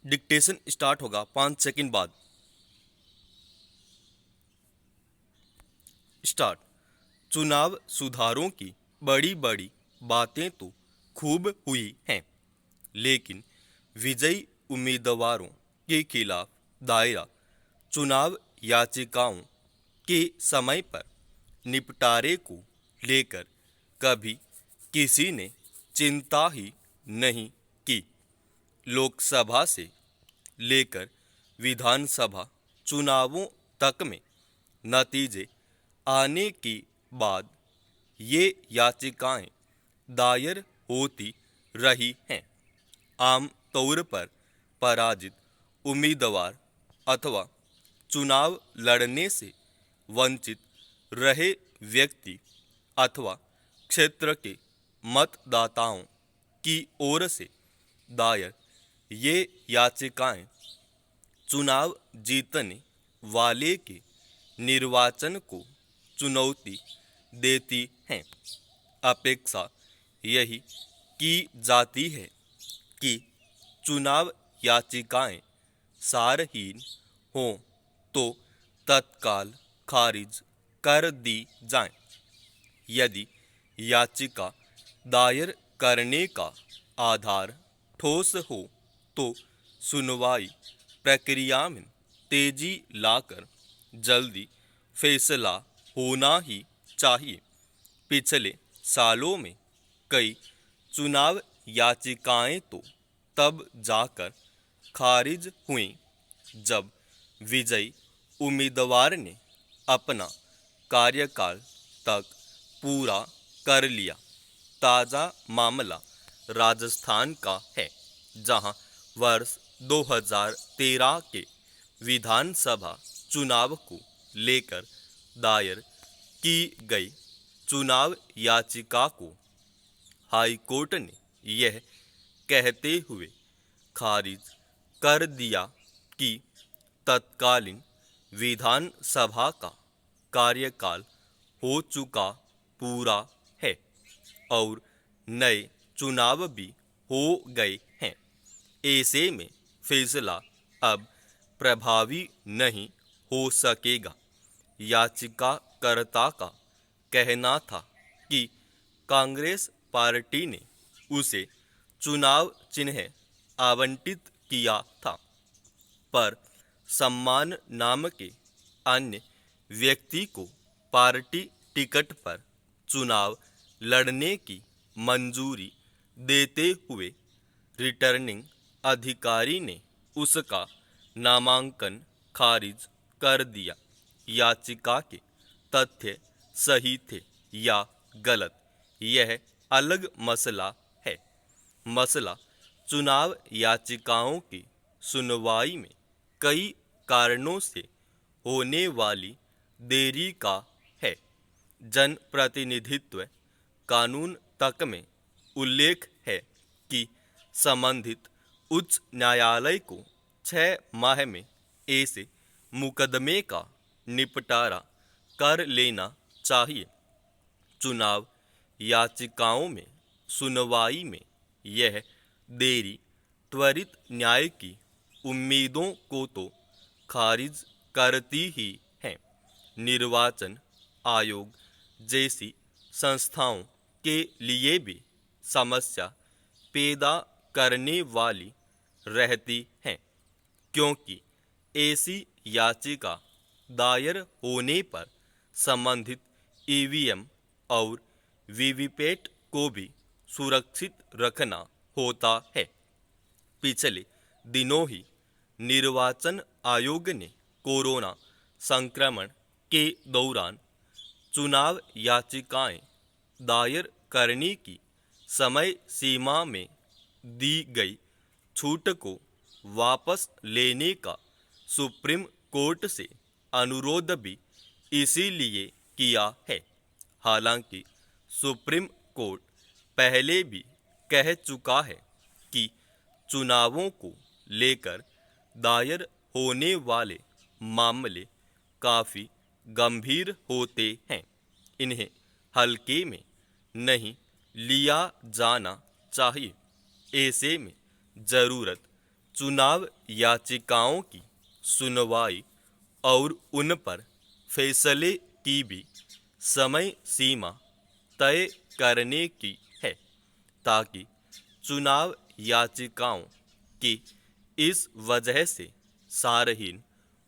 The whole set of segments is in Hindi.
डिक्टेशन स्टार्ट होगा 5 सेकंड बाद। स्टार्ट। चुनाव सुधारों की बड़ी बड़ी बातें तो खूब हुई हैं, लेकिन विजयी उम्मीदवारों के खिलाफ दायरा चुनाव याचिकाओं के समय पर निपटारे को लेकर कभी किसी ने चिंता ही नहीं की। लोकसभा से लेकर विधानसभा चुनावों तक में नतीजे आने के बाद ये याचिकाएं दायर होती रही हैं। आम तौर पर पराजित उम्मीदवार अथवा चुनाव लड़ने से वंचित रहे व्यक्ति अथवा क्षेत्र के मतदाताओं की ओर से दायर ये याचिकाएं चुनाव जीतने वाले के निर्वाचन को चुनौती देती हैं। अपेक्षा यही की जाती है कि चुनाव याचिकाएं सारहीन हों तो तत्काल खारिज कर दी जाएं। यदि याचिका दायर करने का आधार ठोस हो तो सुनवाई प्रक्रिया में तेजी लाकर जल्दी फैसला होना ही चाहिए। पिछले सालों में कई चुनाव याचिकाएं तो तब जाकर खारिज हुई जब विजयी उम्मीदवार ने अपना कार्यकाल तक पूरा कर लिया। ताज़ा मामला राजस्थान का है, जहां वर्ष 2013 के विधानसभा चुनाव को लेकर दायर की गई चुनाव याचिका को हाईकोर्ट ने यह कहते हुए खारिज कर दिया कि तत्कालीन विधानसभा का कार्यकाल हो चुका पूरा है और नए चुनाव भी हो गए हैं। ऐसे में फैसला अब प्रभावी नहीं हो सकेगा। याचिकाकर्ता का कहना था कि कांग्रेस पार्टी ने उसे चुनाव चिन्ह आवंटित किया था, पर सम्मान नाम के अन्य व्यक्ति को पार्टी टिकट पर चुनाव लड़ने की मंजूरी देते हुए रिटर्निंग अधिकारी ने उसका नामांकन खारिज कर दिया। याचिका के तथ्य सही थे या गलत, यह अलग मसला है। मसला चुनाव याचिकाओं की सुनवाई में कई कारणों से होने वाली देरी का है। जनप्रतिनिधित्व कानून तक में उल्लेख है कि संबंधित उच्च न्यायालय को 6 माह में ऐसे मुकदमे का निपटारा कर लेना चाहिए। चुनाव याचिकाओं में सुनवाई में यह देरी त्वरित न्याय की उम्मीदों को तो खारिज करती ही है। निर्वाचन आयोग जैसी संस्थाओं के लिए भी समस्या पैदा करने वाली रहती हैं, क्योंकि ऐसी याचिका दायर होने पर संबंधित ईवीएम और वीवीपैट को भी सुरक्षित रखना होता है। पिछले दिनों ही निर्वाचन आयोग ने कोरोना संक्रमण के दौरान चुनाव याचिकाएं दायर करने की समय सीमा में दी गई छूट को वापस लेने का सुप्रीम कोर्ट से अनुरोध भी इसीलिए किया है। हालांकि सुप्रीम कोर्ट पहले भी कह चुका है कि चुनावों को लेकर दायर होने वाले मामले काफ़ी गंभीर होते हैं, इन्हें हल्के में नहीं लिया जाना चाहिए। ऐसे में ज़रूरत चुनाव याचिकाओं की सुनवाई और उन पर फैसले की भी समय सीमा तय करने की है, ताकि चुनाव याचिकाओं की इस वजह से सारहीन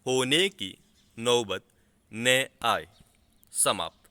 होने की नौबत न आए। समाप्त।